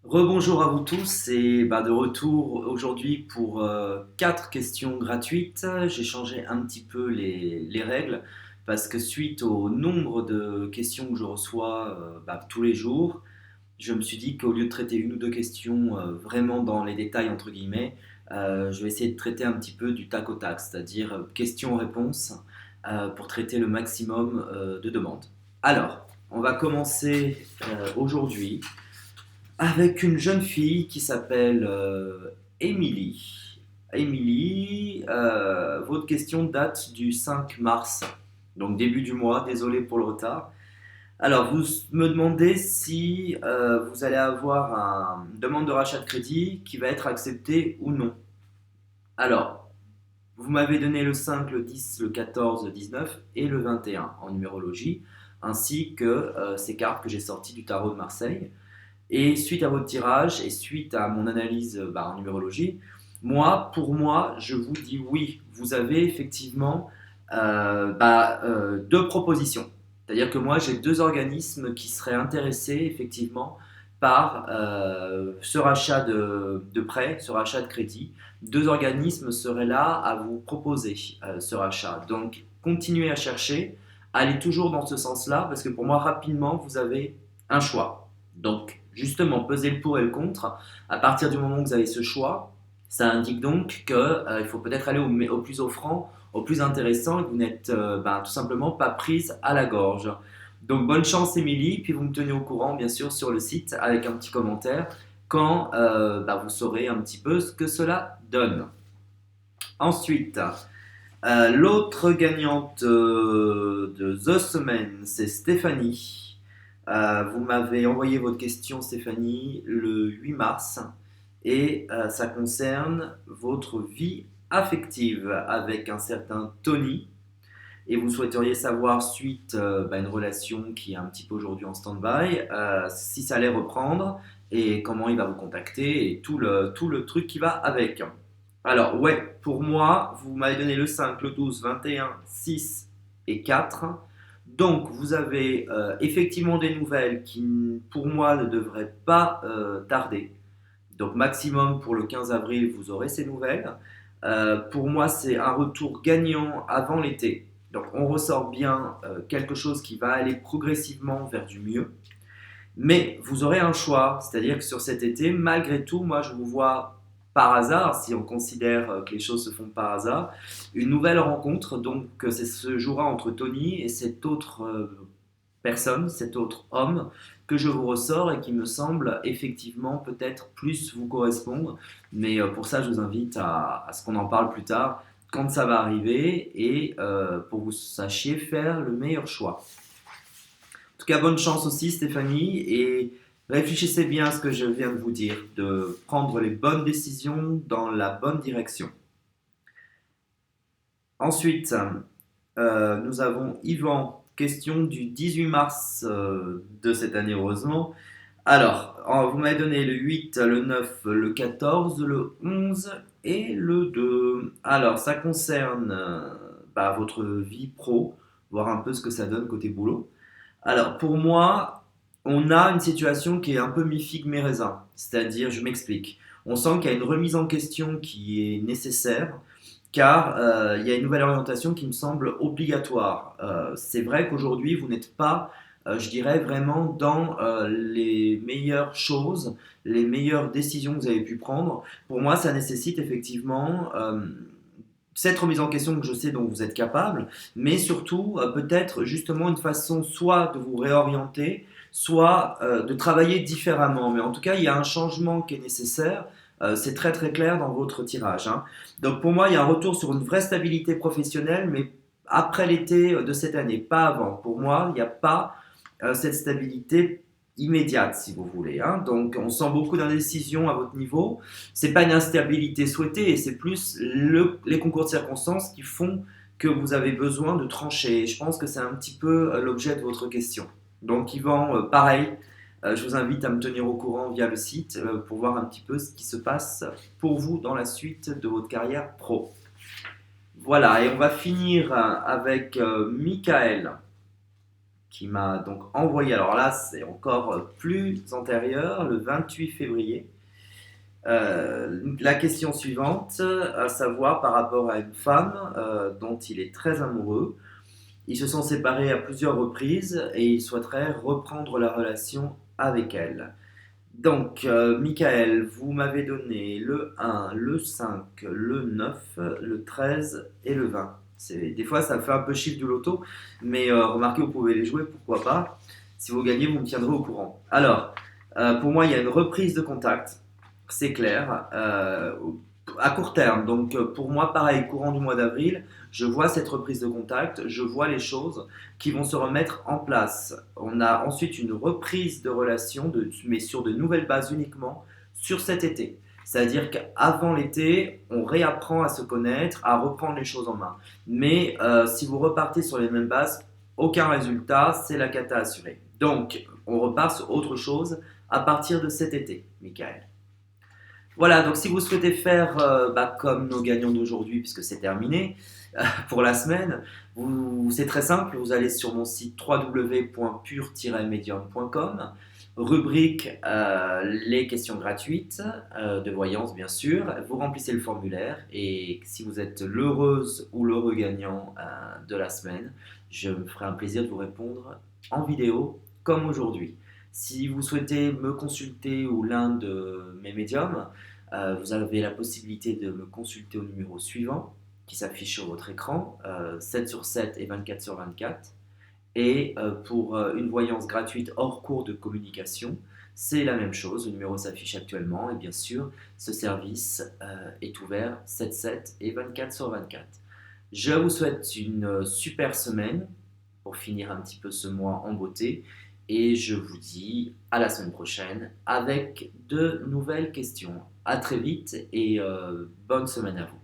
Rebonjour à vous tous et de retour aujourd'hui pour 4 questions gratuites. J'ai changé un petit peu les règles parce que suite au nombre de questions que je reçois tous les jours, je me suis dit qu'au lieu de traiter une ou deux questions vraiment dans les détails entre guillemets, je vais essayer de traiter un petit peu du tac au tac, c'est-à-dire questions-réponses pour traiter le maximum de demandes. Alors, on va commencer aujourd'hui avec une jeune fille qui s'appelle Émilie. Émilie, votre question date du 5 mars, donc début du mois, désolé pour le retard. Alors, vous me demandez si vous allez avoir une demande de rachat de crédit qui va être acceptée ou non. Alors, vous m'avez donné le 5, le 10, le 14, le 19 et le 21 en numérologie, ainsi que ces cartes que j'ai sorties du tarot de Marseille. Et suite à votre tirage et suite à mon analyse en numérologie, pour moi, je vous dis oui, vous avez effectivement deux propositions. C'est-à-dire que moi, j'ai deux organismes qui seraient intéressés effectivement par ce rachat de prêt, ce rachat de crédit. Deux organismes seraient là à vous proposer ce rachat. Donc, continuez à chercher, allez toujours dans ce sens-là, parce que pour moi, rapidement, vous avez un choix. Donc, justement, pesez le pour et le contre. À partir du moment où vous avez ce choix, ça indique donc qu'il faut peut-être aller au plus offrant, au plus intéressant, et que vous n'êtes tout simplement pas prise à la gorge. Donc, bonne chance, Émilie, puis vous me tenez au courant, bien sûr, sur le site avec un petit commentaire quand vous saurez un petit peu ce que cela donne. Ensuite, l'autre gagnante de The Semaine, c'est Stéphanie. Vous m'avez envoyé votre question, Stéphanie, le 8 mars et ça concerne votre vie affective avec un certain Tony. Et vous souhaiteriez savoir, suite une relation qui est un petit peu aujourd'hui en stand-by, si ça allait reprendre et comment il va vous contacter et tout le truc qui va avec. Alors, ouais, pour moi, vous m'avez donné le 5, le 12, 21, 6 et 4. Donc, vous avez effectivement des nouvelles qui, pour moi, ne devraient pas tarder. Donc, maximum pour le 15 avril, vous aurez ces nouvelles. Pour moi, c'est un retour gagnant avant l'été. Donc, on ressort bien quelque chose qui va aller progressivement vers du mieux. Mais vous aurez un choix, c'est-à-dire que sur cet été, malgré tout, moi je vous vois par hasard, si on considère que les choses se font par hasard, une nouvelle rencontre. Donc c'est ce jour-là entre Tony et cette autre personne, cet autre homme que je vous ressors et qui me semble effectivement peut-être plus vous correspondre. Mais pour ça, je vous invite à ce qu'on en parle plus tard, quand ça va arriver, et pour que vous sachiez faire le meilleur choix. En tout cas, bonne chance aussi, Stéphanie, et réfléchissez bien à ce que je viens de vous dire, de prendre les bonnes décisions dans la bonne direction. Ensuite, nous avons Yvan, question du 18 mars de cette année, heureusement. Alors, vous m'avez donné le 8, le 9, le 14, le 11 et le 2. Alors, ça concerne votre vie pro, voir un peu ce que ça donne côté boulot. Alors, pour moi, on a une situation qui est un peu mi-figue, mi-raisin. C'est-à-dire, je m'explique. On sent qu'il y a une remise en question qui est nécessaire, car il y a une nouvelle orientation qui me semble obligatoire. C'est vrai qu'aujourd'hui, vous n'êtes pas, je dirais, vraiment dans les meilleures choses, les meilleures décisions que vous avez pu prendre. Pour moi, ça nécessite effectivement cette remise en question que je sais dont vous êtes capable, mais surtout peut-être justement une façon soit de vous réorienter, soit de travailler différemment. Mais en tout cas, il y a un changement qui est nécessaire. C'est très très clair dans votre tirage, hein. Donc pour moi, il y a un retour sur une vraie stabilité professionnelle, mais après l'été de cette année, pas avant. Pour moi, il n'y a pas cette stabilité immédiate, si vous voulez, hein. Donc on sent beaucoup d'indécision à votre niveau. C'est pas une instabilité souhaitée, et c'est plus les concours de circonstances qui font que vous avez besoin de trancher. Et je pense que c'est un petit peu l'objet de votre question. Donc Yvan, pareil, je vous invite à me tenir au courant via le site pour voir un petit peu ce qui se passe pour vous dans la suite de votre carrière pro. Voilà, et on va finir avec Michael qui m'a donc envoyé, alors là c'est encore plus antérieur, le 28 février, la question suivante, à savoir par rapport à une femme dont il est très amoureux. Ils se sont séparés à plusieurs reprises et il souhaiterait reprendre la relation avec elle. Donc, Michael, vous m'avez donné le 1, le 5, le 9, le 13 et le 20. Des fois, ça fait un peu chiffre du loto, mais remarquez, vous pouvez les jouer, pourquoi pas. Si vous gagnez, vous me tiendrez au courant. Alors, pour moi, il y a une reprise de contact, c'est clair, à court terme. Donc, pour moi, pareil, courant du mois d'avril, je vois cette reprise de contact, je vois les choses qui vont se remettre en place. On a ensuite une reprise de relation, mais sur de nouvelles bases uniquement sur cet été. C'est-à-dire qu'avant l'été, on réapprend à se connaître, à reprendre les choses en main. Mais si vous repartez sur les mêmes bases, aucun résultat, c'est la cata assurée. Donc, on repart sur autre chose à partir de cet été, Michael. Voilà, donc si vous souhaitez faire comme nos gagnants d'aujourd'hui, puisque c'est terminé pour la semaine, c'est très simple, vous allez sur mon site www.pur-medium.com, rubrique les questions gratuites de voyance bien sûr, vous remplissez le formulaire et si vous êtes l'heureuse ou l'heureux gagnant de la semaine, je me ferai un plaisir de vous répondre en vidéo comme aujourd'hui. Si vous souhaitez me consulter ou l'un de mes médiums, vous avez la possibilité de me consulter au numéro suivant qui s'affiche sur votre écran, 7 sur 7 et 24 sur 24. Et pour une voyance gratuite hors cours de communication, c'est la même chose, le numéro s'affiche actuellement et bien sûr, ce service est ouvert 7/7 et 24 sur 24. Je vous souhaite une super semaine pour finir un petit peu ce mois en beauté et je vous dis à la semaine prochaine avec de nouvelles questions. À très vite et bonne semaine à vous.